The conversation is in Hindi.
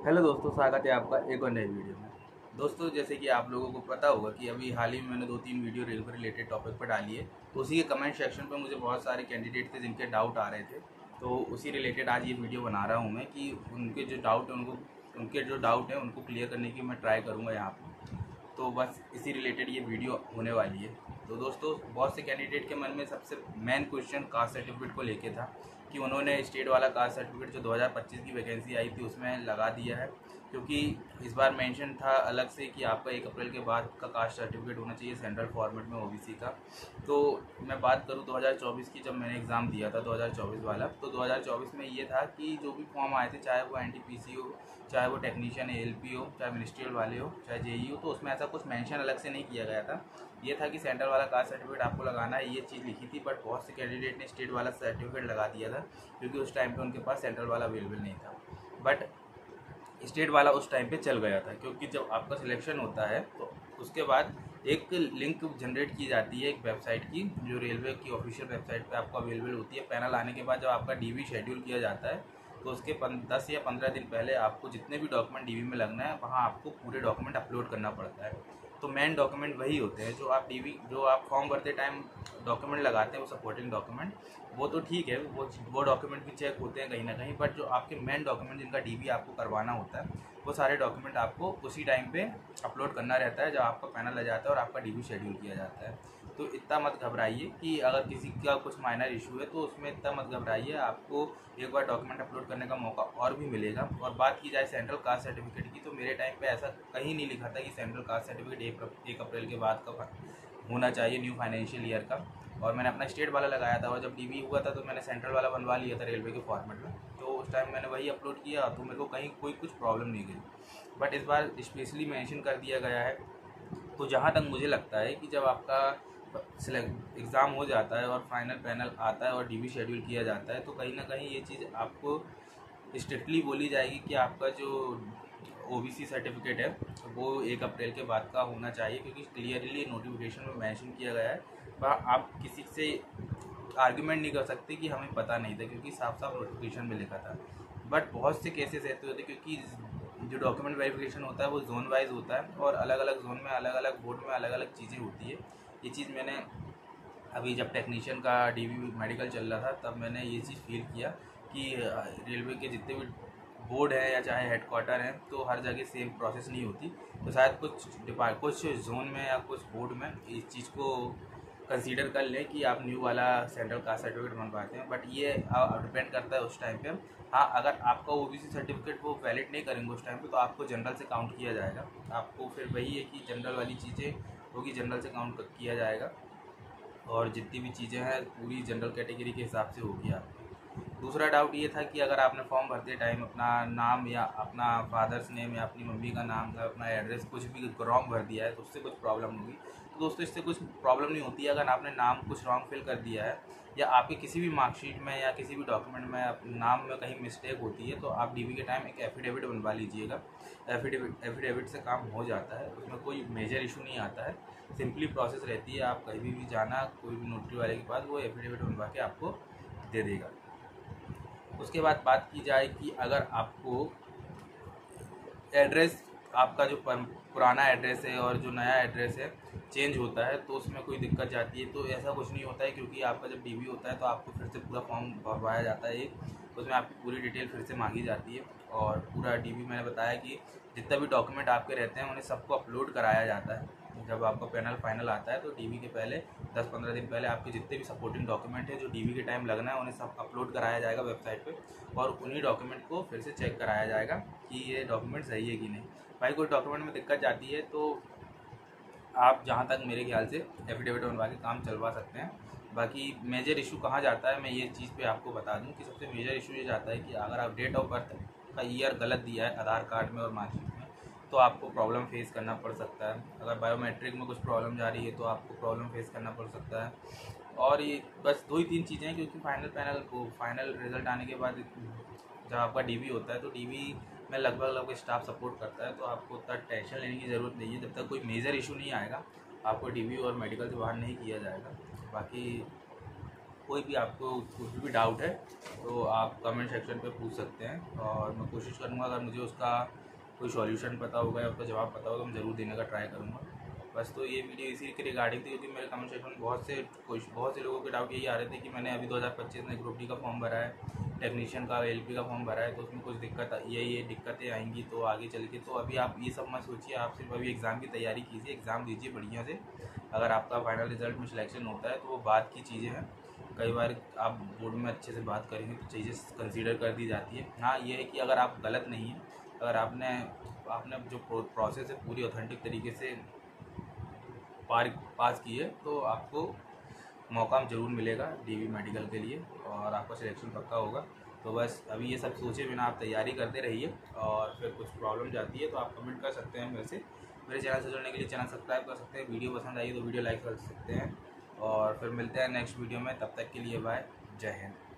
हेलो दोस्तों, स्वागत है आपका एक और नए वीडियो में। दोस्तों, जैसे कि आप लोगों को पता होगा कि अभी हाल ही में मैंने 2-3 वीडियो रेलवे रिलेटेड टॉपिक पर डाली है। तो उसी के कमेंट सेक्शन पर मुझे बहुत सारे कैंडिडेट थे जिनके डाउट आ रहे थे। तो उसी रिलेटेड आज ये वीडियो बना रहा हूँ मैं कि उनके जो डाउट है उनको क्लियर करने की मैं ट्राई करूँगा यहाँ पर। तो बस इसी रिलेटेड ये वीडियो होने वाली है। तो दोस्तों, बहुत से कैंडिडेट के मन में सबसे मेन क्वेश्चन कास्ट सर्टिफिकेट को लेके था कि उन्होंने स्टेट वाला कास्ट सर्टिफिकेट जो 2025 की वैकेंसी आई थी उसमें लगा दिया है, क्योंकि इस बार मेंशन था अलग से कि आपका 1 अप्रैल के बाद का कास्ट सर्टिफिकेट होना चाहिए सेंट्रल फॉर्मेट में ओबीसी का। तो मैं बात करूं 2024 की, जब मैंने एग्ज़ाम दिया था 2024 वाला, तो 2024 में ये था कि जो भी फॉर्म आए थे, चाहे वो एनटीपीसी हो, चाहे वो टेक्नीशियन एएलपी हो, चाहे मिनिस्ट्रियल वाले हो, चाहे जेई हो, तो उसमें ऐसा कुछ मेंशन अलग से नहीं किया गया था। ये था कि सेंट्रल वाला कास्ट सर्टिफिकेट आपको लगाना है, ये चीज़ लिखी थी। बट बहुत से कैंडिडेट ने स्टेट वाला सर्टिफिकेट लगा दिया था, क्योंकि उस टाइम पे उनके पास सेंट्रल वाला अवेलेबल नहीं था। बट स्टेट वाला उस टाइम पे चल गया था, क्योंकि जब आपका सिलेक्शन होता है तो उसके बाद एक लिंक जनरेट की जाती है एक वेबसाइट की, जो रेलवे की ऑफिशियल वेबसाइट पे आपको अवेलेबल होती है। पैनल आने के बाद जब आपका डीवी शेड्यूल किया जाता है, तो उसके 10 या 15 दिन पहले आपको जितने भी डॉक्यूमेंट डीवी में लगना है, वहाँ आपको पूरे डॉक्यूमेंट अपलोड करना पड़ता है। तो मेन डॉक्यूमेंट वही होते हैं जो आप फॉर्म भरते टाइम डॉक्यूमेंट लगाते हैं, वो सपोर्टिंग डॉक्यूमेंट, वो तो ठीक है, वो डॉक्यूमेंट भी चेक होते हैं कहीं ना कहीं। बट जो आपके मेन डॉक्यूमेंट जिनका डीवी आपको करवाना होता है, वो सारे डॉक्यूमेंट आपको उसी टाइम पे अपलोड करना रहता है जब आपका पैनल आ जाता है और आपका डीवी शेड्यूल किया जाता है। तो इतना मत घबराइए कि अगर किसी का कुछ माइनर इशू है तो उसमें इतना मत घबराइए, आपको एक बार डॉक्यूमेंट अपलोड करने का मौका और भी मिलेगा। और बात की जाए सेंट्रल कास्ट सर्टिफिकेट की, तो मेरे टाइम पे ऐसा कहीं नहीं लिखा था कि सेंट्रल कास्ट सर्टिफिकेट 1 अप्रैल के बाद का होना चाहिए, न्यू फाइनेंशियल ईयर का। और मैंने अपना स्टेट वाला लगाया था, और जब डीवी हुआ था तो मैंने सेंट्रल वाला बनवा लिया था रेलवे के फॉर्मेट में। तो उस टाइम मैंने वही अपलोड किया, तो मेरे को कहीं कोई कुछ प्रॉब्लम नहीं गई। बट इस बार स्पेशली मेंशन कर दिया गया है। तो जहाँ तक मुझे लगता है कि जब आपका एग्ज़ाम हो जाता है और फाइनल पैनल आता है और डीवी शेड्यूल किया जाता है, तो कहीं ना कहीं ये चीज़ आपको स्ट्रिक्टली बोली जाएगी कि आपका जो ओबीसी सर्टिफिकेट है वो 1 अप्रैल के बाद का होना चाहिए, क्योंकि क्लियरली नोटिफिकेशन में मेंशन किया गया है। वह आप किसी से आर्ग्यूमेंट नहीं कर सकते कि हमें पता नहीं था, क्योंकि साफ साफ नोटिफिकेशन में लिखा था। बट बहुत से केसेस ऐसे होते हैं, क्योंकि जो डॉक्यूमेंट वेरिफिकेशन होता है वो जोन वाइज होता है, और अलग अलग जोन में अलग अलग बोर्ड में अलग अलग चीज़ें होती है। ये चीज़ मैंने अभी जब टेक्नीशियन का डीवी मेडिकल चल रहा था तब मैंने ये चीज़ फील किया कि रेलवे के जितने भी बोर्ड है या चाहे हेडक्वार्टर हैं, तो हर जगह सेम प्रोसेस नहीं होती। तो शायद कुछ जोन में या कुछ बोर्ड में इस चीज़ को कंसीडर कर लें कि आप न्यू वाला सेंट्रल कास्ट सर्टिफिकेट बनवाते हैं। बट ये डिपेंड करता है उस टाइम पे। हाँ, अगर आपका ओबीसी सर्टिफिकेट वो वैलिड नहीं करेंगे उस टाइम पे, तो आपको जनरल से काउंट किया जाएगा। आपको फिर वही है कि जनरल वाली चीज़ें होगी, जनरल से काउंट किया जाएगा, और जितनी भी चीज़ें हैं पूरी जनरल कैटेगरी के हिसाब से होगी आपकी। दूसरा डाउट ये था कि अगर आपने फॉर्म भरते टाइम अपना नाम या अपना फादर्स नेम या अपनी मम्मी का नाम या अपना एड्रेस कुछ भी रॉन्ग भर दिया है, तो उससे कुछ प्रॉब्लम होगी। तो दोस्तों, इससे कुछ प्रॉब्लम नहीं होती है। अगर आपने नाम कुछ रॉन्ग फिल कर दिया है, या आपके किसी भी मार्कशीट में या किसी भी डॉक्यूमेंट में नाम में कहीं मिस्टेक होती है, तो आप डीवी के टाइम एक एफिडेविट बनवा लीजिएगा। एफिडेविट से काम हो जाता है, उसमें कोई मेजर इशू नहीं आता है। सिंपली प्रोसेस रहती है, आप कहीं भी जाना कोई भी नोटरी वाले के पास, वो एफिडेविट बनवा के आपको दे देगा। उसके बाद बात की जाए कि अगर आपको एड्रेस, आपका जो पुराना एड्रेस है और जो नया एड्रेस है चेंज होता है, तो उसमें कोई दिक्कत जाती है, तो ऐसा कुछ नहीं होता है। क्योंकि आपका जब डीवी होता है तो आपको फिर से पूरा फॉर्म भरवाया जाता है, उसमें आपकी पूरी डिटेल फिर से मांगी जाती है। और पूरा डीवी मैंने बताया कि जितना भी डॉक्यूमेंट आपके रहते हैं उन्हें सबको अपलोड कराया जाता है। जब आपका पैनल फाइनल आता है तो डीवी के पहले 10-15 दिन पहले आपके जितने भी सपोर्टिंग डॉक्यूमेंट है जो डीवी के टाइम लगना है, उन्हें सब अपलोड कराया जाएगा वेबसाइट पे, और उन्हीं डॉक्यूमेंट को फिर से चेक कराया जाएगा कि ये डॉक्यूमेंट सही है कि नहीं। भाई कोई डॉक्यूमेंट में दिक्कत जाती है तो आप जहाँ तक मेरे ख्याल से एफिडेविट बनवा के काम चलवा सकते हैं। बाकी मेजर इशू कहाँ जाता है, मैं ये चीज़ पे आपको बता दूं कि सबसे मेजर इशू ये जाता है कि अगर आप डेट ऑफ बर्थ का ईयर गलत दिया है आधार कार्ड में और मार्कशीट में, तो आपको प्रॉब्लम फेस करना पड़ सकता है। अगर बायोमेट्रिक में कुछ प्रॉब्लम जा रही है तो आपको प्रॉब्लम फेस करना पड़ सकता है। और ये बस 2 ही 3 चीज़ें हैं, क्योंकि फाइनल रिजल्ट आने के बाद जब आपका डीवी होता है तो डीवी में लगभग स्टाफ सपोर्ट करता है, तो आपको उतना टेंशन लेने की ज़रूरत नहीं है। जब तक कोई मेजर इशू नहीं आएगा, आपको डीवी और मेडिकल से बाहर नहीं किया जाएगा। बाकी कोई भी आपको कुछ भी डाउट है तो आप कमेंट सेक्शन पे पूछ सकते हैं, और मैं कोशिश करूँगा अगर मुझे उसका कोई सॉल्यूशन पता होगा या उसका जवाब पता होगा तो मैं ज़रूर देने का ट्राई करूँगा। बस तो ये वीडियो इसी के रिगार्डिंग थी, क्योंकि मेरे कमेंट सेक्शन में बहुत से लोगों के डाउट यही आ रहे थे कि मैंने अभी 2025 में ग्रुप डी का फॉर्म भरा है, टेक्नीशियन का एलपी का फॉर्म भरा है, तो उसमें कुछ ये दिक्कतें आएंगी तो आगे चल के। तो अभी आप ये सब मत सोचिए, आप सिर्फ अभी एग्ज़ाम की तैयारी कीजिए, एग्ज़ाम दीजिए बढ़िया से। अगर आपका फाइनल रिजल्ट में सिलेक्शन होता है तो वो बात की चीज़ें हैं, कई बार आप बोर्ड में अच्छे से बात करेंगे तो चीज़ें कंसीडर कर दी जाती है। हाँ ये है कि अगर आप गलत नहीं हैं, अगर आपने जो प्रोसेस है पूरी ऑथेंटिक तरीके से पास की है तो आपको मौका ज़रूर मिलेगा डीवी मेडिकल के लिए, और आपका सिलेक्शन पक्का होगा। तो बस अभी ये सब सोचे बिना आप तैयारी करते रहिए, और फिर कुछ प्रॉब्लम जाती है तो आप कमेंट कर सकते हैं मेरे चैनल से जुड़ने के लिए चैनल सब्सक्राइब कर सकते हैं। वीडियो पसंद आई तो वीडियो लाइक कर सकते हैं, और फिर मिलते हैं नेक्स्ट वीडियो में। तब तक के लिए बाय, जय हिंद।